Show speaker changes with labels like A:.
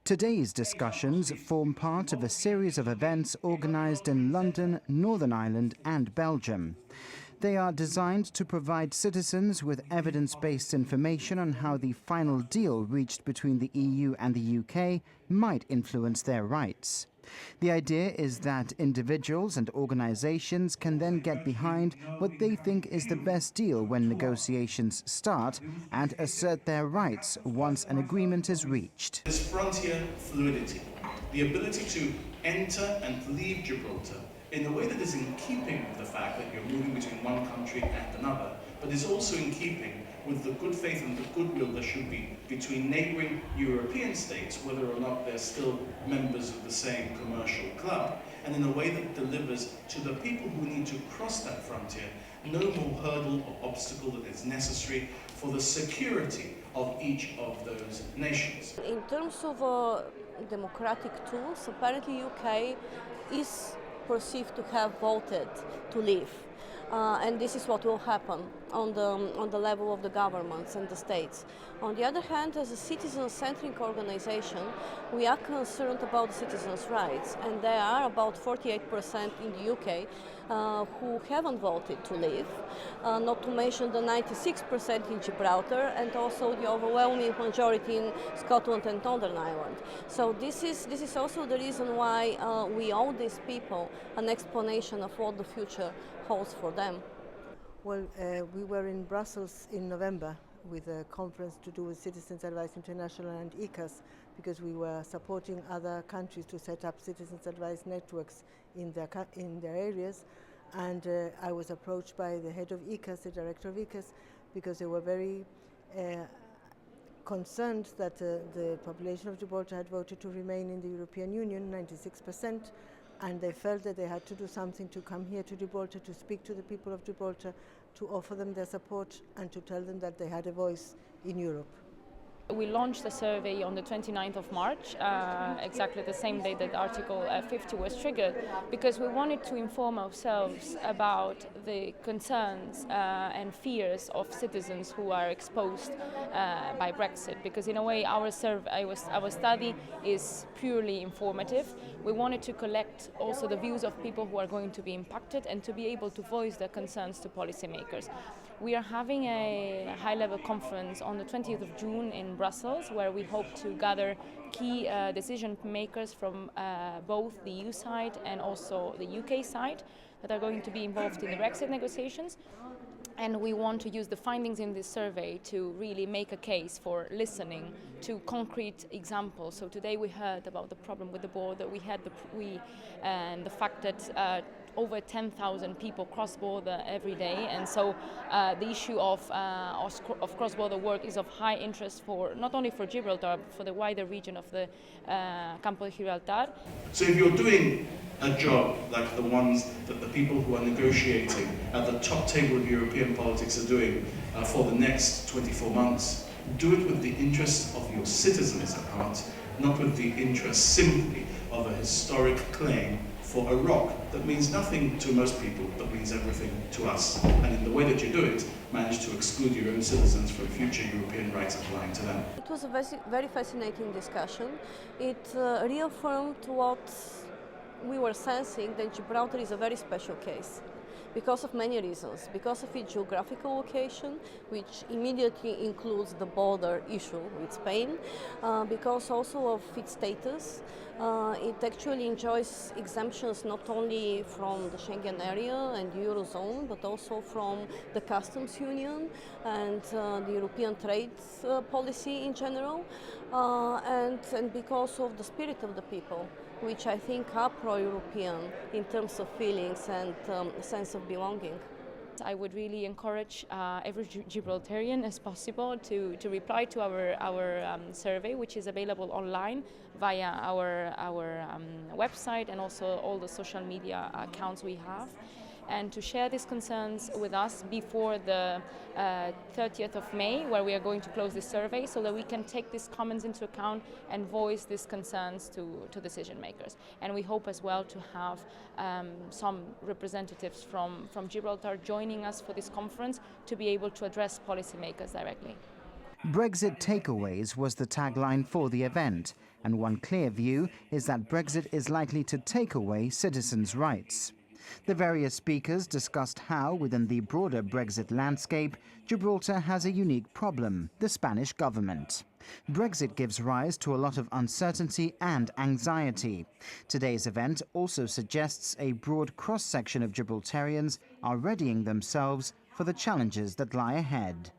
A: Today's discussions form part of a series of events organised in London, Northern Ireland and Belgium. They are designed to provide citizens with evidence-based information on how the final deal reached between the EU and the UK might influence their rights. The idea is that individuals and organisations can then get behind what they think is the best deal when negotiations start and assert their rights once an agreement is reached.
B: This frontier fluidity, the ability to enter and leave Gibraltar in a way that is in keeping with the fact that you're moving between one country and another, but is also in keeping with the good faith and the goodwill there should be between neighbouring European states, whether or not they're still members of the same commercial club, and in a way that delivers to the people who need to cross that frontier no more hurdle or obstacle that is necessary for the security of each of those nations.
C: In terms of democratic tools, apparently UK is perceived to have voted to leave. And this is what will happen on the level of the governments and the states. On the other hand, as a citizen-centric organization, we are concerned about citizens' rights, and there are about 48% in the UK who haven't voted to leave, not to mention the 96% in Gibraltar and also the overwhelming majority in Scotland and Northern Ireland. So this is also the reason why we owe these people an explanation of what the future holds for them.
D: Well, we were in Brussels in November with a conference to do with Citizens Advice International and ECAS, because we were supporting other countries to set up citizens advice networks in their areas. And I was approached by the head of ECAS, the director of ECAS, because they were very concerned that the population of Gibraltar had voted to remain in the European Union, 96%, and they felt that they had to do something to come here to Gibraltar, to speak to the people of Gibraltar, to offer them their support and to tell them that they had a voice in Europe.
E: We launched the survey on the 29th of March, exactly the same day that Article 50 was triggered, because we wanted to inform ourselves about the concerns and fears of citizens who are exposed by Brexit, because in a way our study is purely informative. We wanted to collect also the views of people who are going to be impacted and to be able to voice their concerns to policymakers. We are having a high-level conference on the 20th of June in Brussels, where we hope to gather key decision makers from both the EU side and also the UK side that are going to be involved in the Brexit negotiations. And we want to use the findings in this survey to really make a case for listening to concrete examples. So today we heard about the problem with the border. We had the fact that over 10,000 people cross border every day, and so the issue of cross-border work is of high interest for not only for Gibraltar but for the wider region of the Campo de Gibraltar.
B: So if you're doing a job like the ones that the people who are negotiating at the top table of European politics are doing for the next 24 months, do it with the interests of your citizens at heart, not with the interests simply of a historic claim for a rock that means nothing to most people but means everything to us. And in the way that you do it, manage to exclude your own citizens from future European rights applying to them.
C: It was a very fascinating discussion. It reaffirmed what we were sensing, that Gibraltar is a very special case, because of many reasons. Because of its geographical location, which immediately includes the border issue with Spain, because also of its status. It actually enjoys exemptions not only from the Schengen area and the Eurozone, but also from the customs union and the European trade policy in general, and because of the spirit of the people, which I think are pro-European in terms of feelings and sense of belonging.
E: I would really encourage every Gibraltarian as possible to reply to our survey, which is available online via our website and also all the social media accounts we have, and to share these concerns with us before the 30th of May, where we are going to close this survey, so that we can take these comments into account and voice these concerns to decision makers. And we hope as well to have some representatives from Gibraltar joining us for this conference to be able to address policymakers directly.
A: Brexit takeaways was the tagline for the event, And one clear view is that Brexit is likely to take away citizens' rights. The various speakers discussed how, within the broader Brexit landscape, Gibraltar has a unique problem: the Spanish government. Brexit gives rise to a lot of uncertainty and anxiety. Today's event also suggests a broad cross-section of Gibraltarians are readying themselves for the challenges that lie ahead.